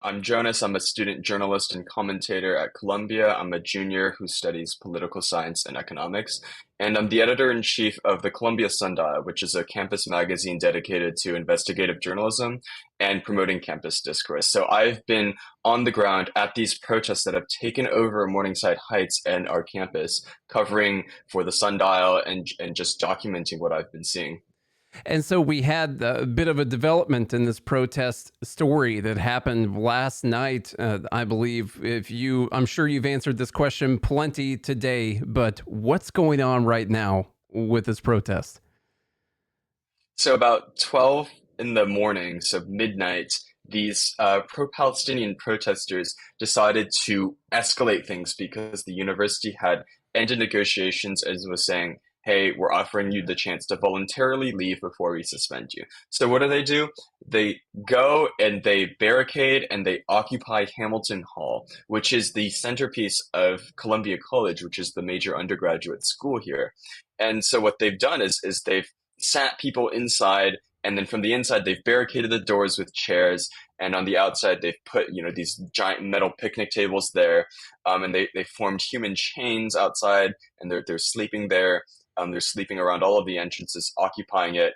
I'm Jonas. I'm a student journalist and commentator at Columbia. I'm a junior who studies political science and economics. And I'm the editor-in-chief of the Columbia Sundial, which is a campus magazine dedicated to investigative journalism and promoting campus discourse. So I've been on the ground at these protests that have taken over Morningside Heights and our campus, covering for the Sundial and just documenting what I've been seeing. And so we had a bit of a development in this protest story that happened last night. I believe I'm sure you've answered this question plenty today, but what's going on right now with this protest? So about 12 in the morning, so midnight, these pro-Palestinian protesters decided to escalate things because the university had ended negotiations and was saying, hey, we're offering you the chance to voluntarily leave before we suspend you. So what do? They go and they barricade and they occupy Hamilton Hall, which is the centerpiece of Columbia College, which is the major undergraduate school here. And so what they've done is they've sat people inside, and then from the inside they've barricaded the doors with chairs, and on the outside they've put these giant metal picnic tables there, and they formed human chains outside, and they're sleeping there. They're sleeping around all of the entrances, occupying it.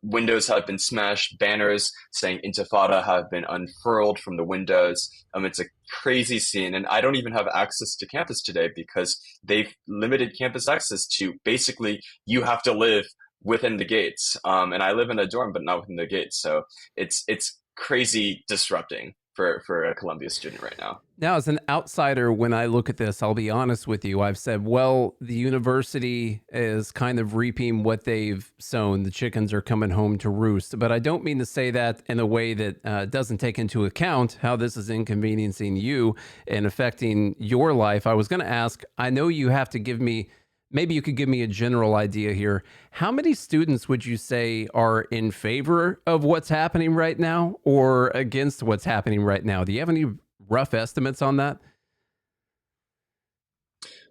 Windows have been smashed, banners saying Intifada have been unfurled from the windows. It's a crazy scene, and I don't even have access to campus today because they've limited campus access to basically you have to live within the gates. And I live in a dorm, but not within the gates. So it's crazy disrupting for a Columbia student right now. Now, as an outsider, when I look at this, I'll be honest with you. I've said, well, the university is kind of reaping what they've sown. The chickens are coming home to roost. But I don't mean to say that in a way that doesn't take into account how this is inconveniencing you and affecting your life. I was going to ask, I know you have to give me, maybe you could give me a general idea here. How many students would you say are in favor of what's happening right now or against what's happening right now? Do you have any rough estimates on that?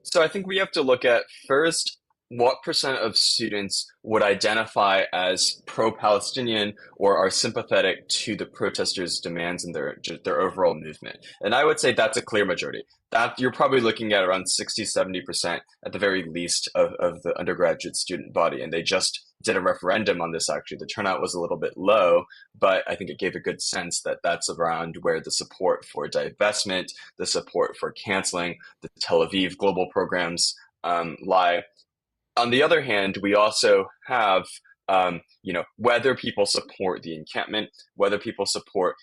So I think we have to look at first what percent of students would identify as pro-Palestinian or are sympathetic to the protesters' demands and their overall movement. And I would say that's a clear majority. That you're probably looking at around 60-70% at the very least of the undergraduate student body. And they just did a referendum on this actually. The turnout was a little bit low, but I think it gave a good sense that that's around where the support for divestment, the support for canceling the Tel Aviv global programs lie. On the other hand, we also have, whether people support the encampment, whether people support,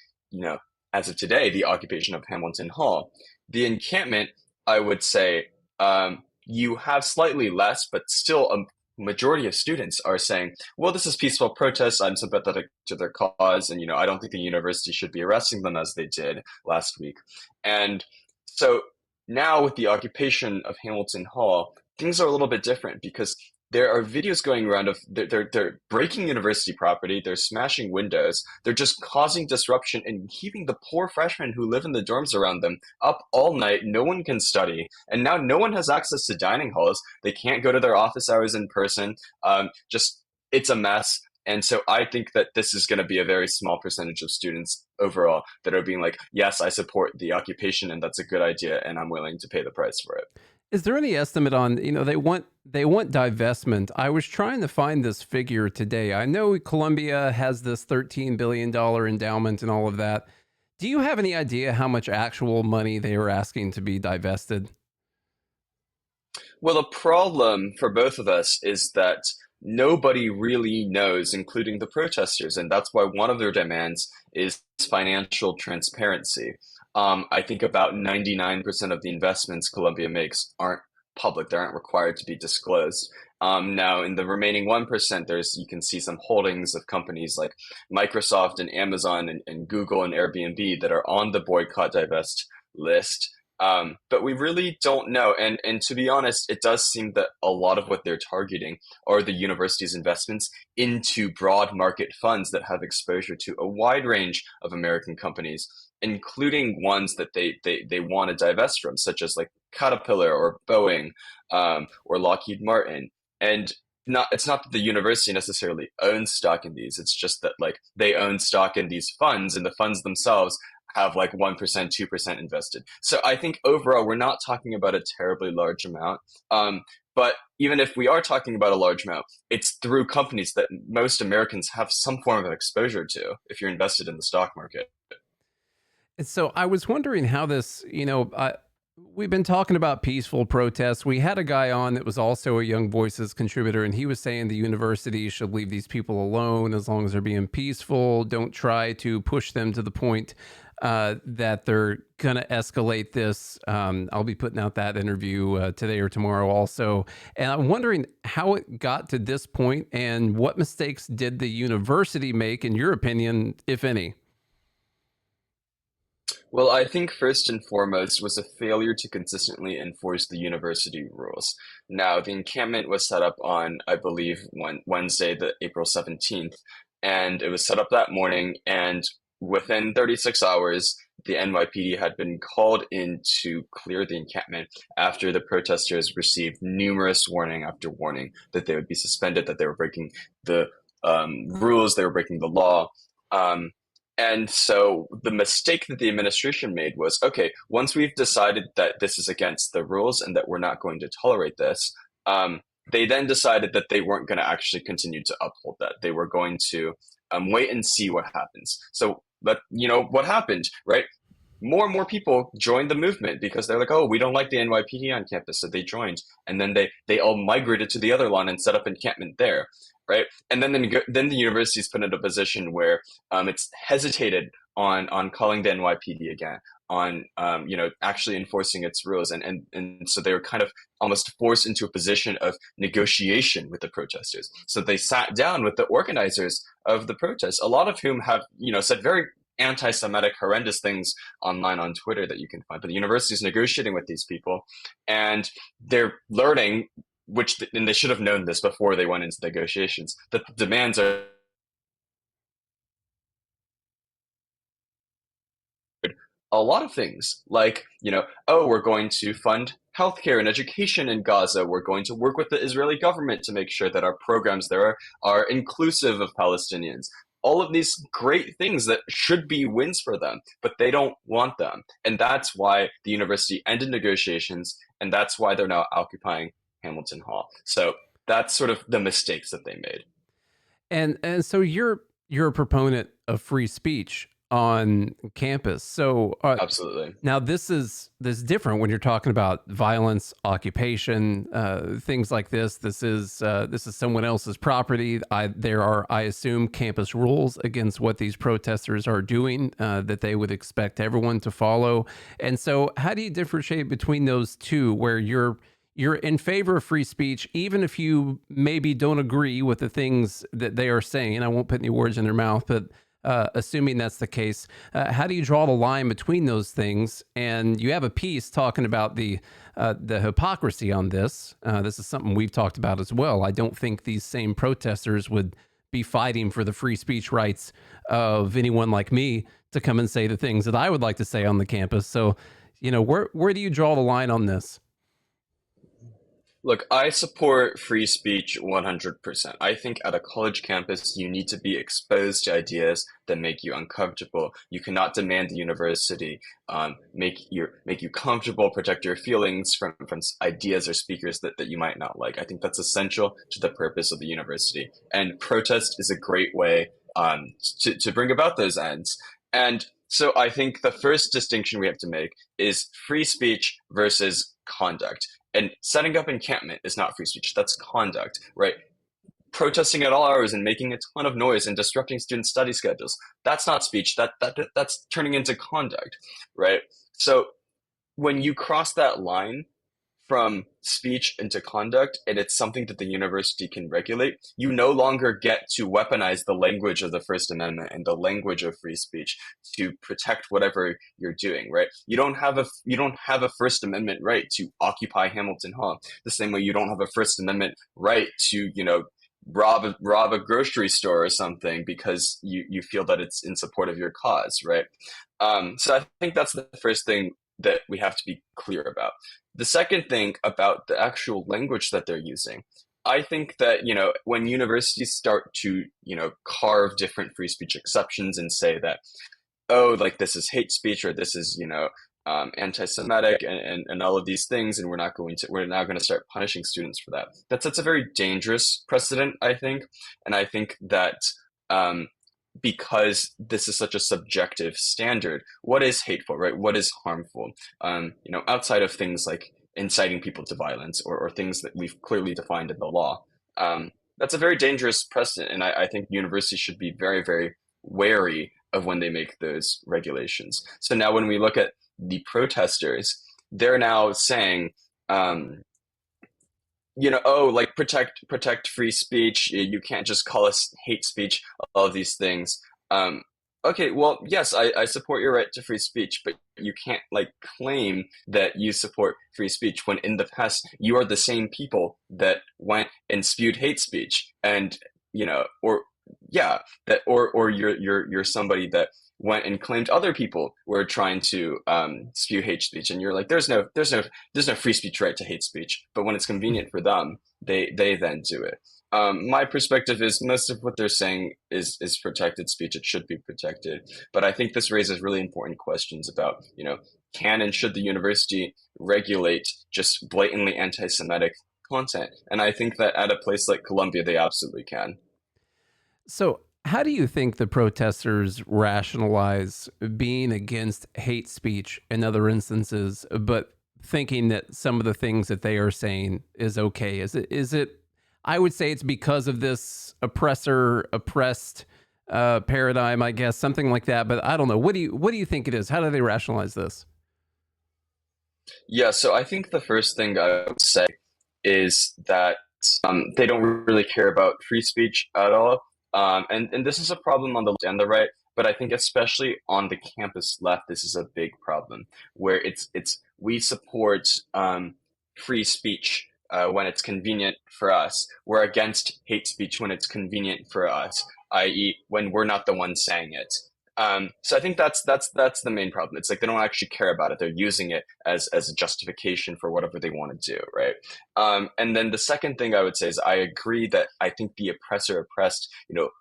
as of today, the occupation of Hamilton Hall. The encampment, I would say, you have slightly less, but still a majority of students are saying, well, this is peaceful protest. I'm sympathetic to their cause. And, I don't think the university should be arresting them as they did last week. And so now with the occupation of Hamilton Hall, things are a little bit different because there are videos going around of they're breaking university property, they're smashing windows, they're just causing disruption and keeping the poor freshmen who live in the dorms around them up all night. No one can study, and now no one has access to dining halls. They can't go to their office hours in person. Just it's a mess. And so I think that this is going to be a very small percentage of students overall that are being like, yes, I support the occupation and that's a good idea and I'm willing to pay the price for it. Is there any estimate on, they want divestment. I was trying to find this figure today. I know Columbia has this $13 billion endowment and all of that. Do you have any idea how much actual money they are asking to be divested? Well, the problem for both of us is that nobody really knows, including the protesters, and that's why one of their demands is financial transparency. I think about 99% of the investments Columbia makes aren't public; they aren't required to be disclosed. Now, in the remaining 1%, you can see some holdings of companies like Microsoft and Amazon and Google and Airbnb that are on the boycott divest list. But we really don't know. And to be honest, it does seem that a lot of what they're targeting are the university's investments into broad market funds that have exposure to a wide range of American companies, including ones that they want to divest from, such as like Caterpillar or Boeing or Lockheed Martin. And it's not that the university necessarily owns stock in these. It's just that like they own stock in these funds, and the funds themselves have like 1%, 2% invested. So I think overall, we're not talking about a terribly large amount. But even if we are talking about a large amount, it's through companies that most Americans have some form of exposure to if you're invested in the stock market. And so I was wondering how this, we've been talking about peaceful protests. We had a guy on that was also a Young Voices contributor, and he was saying the university should leave these people alone as long as they're being peaceful. Don't try to push them to the point that they're going to escalate this. I'll be putting out that interview today or tomorrow also. And I'm wondering how it got to this point and what mistakes did the university make, in your opinion, if any? Well, I think first and foremost was a failure to consistently enforce the university rules. Now, the encampment was set up on, I believe, Wednesday, the April 17th, and it was set up that morning, and within 36 hours, the NYPD had been called in to clear the encampment after the protesters received numerous warning after warning that they would be suspended, that they were breaking the rules, they were breaking the law. Um, and so the mistake that the administration made was, okay, once we've decided that this is against the rules and that we're not going to tolerate this, they then decided that they weren't going to actually continue to uphold that. They were going to wait and see what happens. So, but what happened, right? More and more people joined the movement because they're like, oh, we don't like the NYPD on campus, so they joined, and then they all migrated to the other lawn and set up encampment there, right? And then the university's put in a position where it's hesitated on calling the NYPD again, on actually enforcing its rules, and so they were kind of almost forced into a position of negotiation with the protesters. So they sat down with the organizers of the protests, a lot of whom have said very anti-Semitic, horrendous things online on Twitter that you can find. But the university is negotiating with these people, and they're learning, and they should have known this before they went into negotiations, that the demands are a lot of things, like, oh, we're going to fund healthcare and education in Gaza. We're going to work with the Israeli government to make sure that our programs there are inclusive of Palestinians. All of these great things that should be wins for them, but they don't want them. And that's why the university ended negotiations, and that's why they're now occupying Hamilton Hall. So that's sort of the mistakes that they made. And so you're a proponent of free speech on campus. So Absolutely. now this is different when you're talking about violence, occupation, things like this. This is someone else's property. There are, I assume, campus rules against what these protesters are doing that they would expect everyone to follow. And so, how do you differentiate between those two, where you're in favor of free speech, even if you maybe don't agree with the things that they are saying? I won't put any words in their mouth, but assuming that's the case, how do you draw the line between those things? And you have a piece talking about the hypocrisy on this. This is something we've talked about as well. I don't think these same protesters would be fighting for the free speech rights of anyone like me to come and say the things that I would like to say on the campus. So, where do you draw the line on this? Look, I support free speech 100%. I think at a college campus, you need to be exposed to ideas that make you uncomfortable. You cannot demand the university make you comfortable, protect your feelings from ideas or speakers that you might not like. I think that's essential to the purpose of the university. And protest is a great way to bring about those ends. And so I think the first distinction we have to make is free speech versus conduct. And setting up encampment is not free speech. That's conduct, right? Protesting at all hours and making a ton of noise and disrupting student study schedules. That's not speech. That's turning into conduct, right? So when you cross that line from speech into conduct, and it's something that the university can regulate, you no longer get to weaponize the language of the First Amendment and the language of free speech to protect whatever you're doing, right? You don't have a First Amendment right to occupy Hamilton Hall, the same way you don't have a First Amendment right to, rob a grocery store or something because you feel that it's in support of your cause, right? So I think that's the first thing that we have to be clear about. The second thing about the actual language that they're using, I think that, when universities start to, carve different free speech exceptions and say that, oh, like this is hate speech or this is, anti-Semitic and all of these things, and we're now going to start punishing students for that. That sets a very dangerous precedent, I think, and I think that um, because this is such a subjective standard, what is hateful, right? What is harmful? Outside of things like inciting people to violence or things that we've clearly defined in the law. That's a very dangerous precedent, and I think universities should be very, very wary of when they make those regulations. So now when we look at the protesters, they're now saying, um, oh, like protect free speech. You can't just call us hate speech. All of these things. Um, okay, well, yes, I support your right to free speech, but you can't like claim that you support free speech when in the past you are the same people that went and spewed hate speech, and or yeah, that or you're somebody that went and claimed other people were trying to spew hate speech, and you're like, there's no free speech right to hate speech, but when it's convenient for them, they then do it. My perspective is most of what they're saying is protected speech. It should be protected, but I think this raises really important questions about can and should the university regulate just blatantly anti-Semitic content, and I think that at a place like Columbia, they absolutely can. So, how do you think the protesters rationalize being against hate speech in other instances, but thinking that some of the things that they are saying is okay? Is it, I would say it's because of this oppressor oppressed paradigm, I guess, something like that. But I don't know. What do you think it is? How do they rationalize this? Yeah, so I think the first thing I would say is that they don't really care about free speech at all. And this is a problem on the left and the right, but I think especially on the campus left, this is a big problem where it's we support free speech when it's convenient for us. We're against hate speech when it's convenient for us, i.e., when we're not the ones saying it. So I think that's the main problem. It's like they don't actually care about it. They're using it as a justification for whatever they want to do, right? And then the second thing I would say is I agree that I think the oppressor oppressed,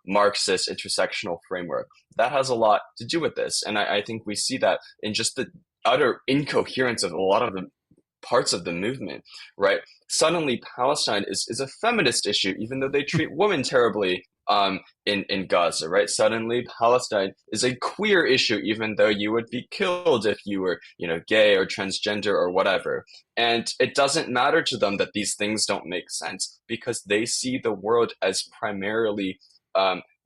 Marxist intersectional framework that has a lot to do with this, and I think we see that in just the utter incoherence of a lot of the parts of the movement, right? Suddenly, Palestine is a feminist issue, even though they treat women terribly in Gaza, right? Suddenly, Palestine is a queer issue, even though you would be killed if you were, gay or transgender or whatever. And it doesn't matter to them that these things don't make sense because they see the world as primarily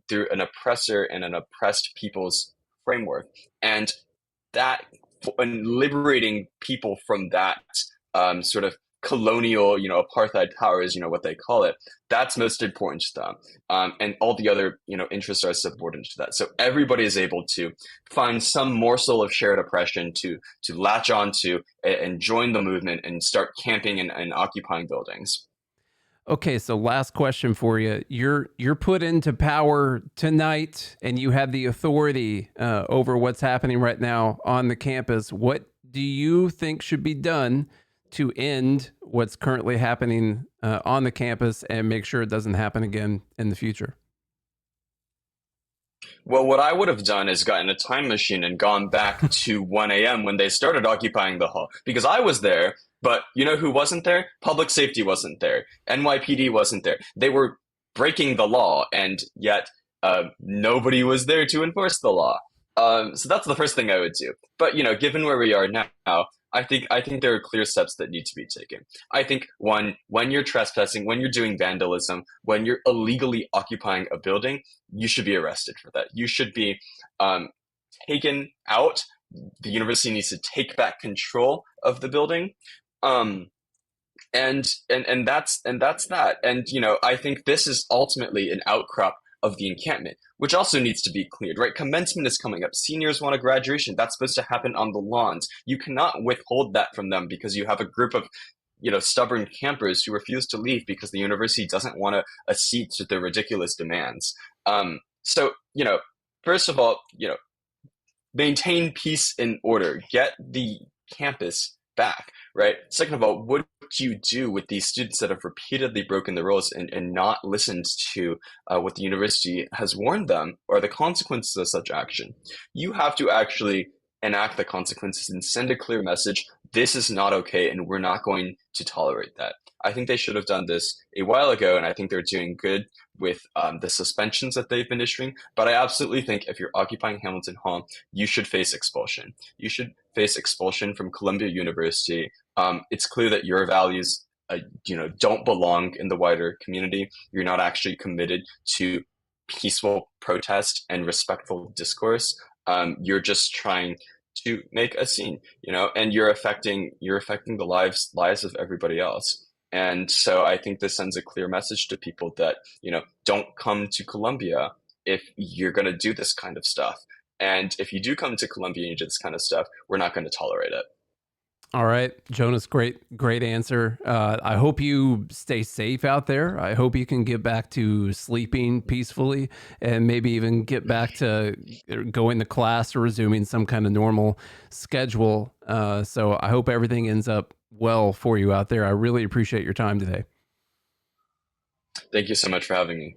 through an oppressor and an oppressed people's framework. And that and liberating people from that sort of colonial, apartheid powers, what they call it, that's most important to them. And all the other, interests are subordinate to that. So everybody is able to find some morsel of shared oppression to latch onto and join the movement and start camping and occupying buildings. Okay, so last question for you. You're put into power tonight, and you have the authority over what's happening right now on the campus. What do you think should be done to end what's currently happening on the campus and make sure it doesn't happen again in the future? Well, what I would have done is gotten a time machine and gone back to 1 a.m. when they started occupying the hall because I was there, but you know who wasn't there? Public safety wasn't there. NYPD wasn't there. They were breaking the law, and yet nobody was there to enforce the law. So that's the first thing I would do. But given where we are now, I think there are clear steps that need to be taken. I think one, when you're trespassing, when you're doing vandalism, when you're illegally occupying a building, you should be arrested for that. You should be taken out. The university needs to take back control of the building. Um, and that's that. And I think this is ultimately an outcrop of the encampment, which also needs to be cleared, right? Commencement is coming up. Seniors want a graduation. That's supposed to happen on the lawns. You cannot withhold that from them because you have a group of stubborn campers who refuse to leave because the university doesn't want a seat to their ridiculous demands. So first of all, maintain peace and order. Get the campus back, right? Second of all, would what you do with these students that have repeatedly broken the rules and not listened to what the university has warned them or the consequences of such action. You have to actually enact the consequences and send a clear message. This is not okay, and we're not going to tolerate that. I think they should have done this a while ago, and I think they're doing good with the suspensions that they've been issuing. But I absolutely think if you're occupying Hamilton Hall, you should face expulsion. You should face expulsion from Columbia University. It's clear that your values, don't belong in the wider community. You're not actually committed to peaceful protest and respectful discourse. You're just trying to make a scene, and you're affecting the lives of everybody else. And so I think this sends a clear message to people that, don't come to Columbia if you're going to do this kind of stuff. And if you do come to Columbia and you do this kind of stuff, we're not going to tolerate it. All right, Jonas, great answer. I hope you stay safe out there. I hope you can get back to sleeping peacefully and maybe even get back to going to class or resuming some kind of normal schedule. So I hope everything ends up well for you out there. I really appreciate your time today. Thank you so much for having me.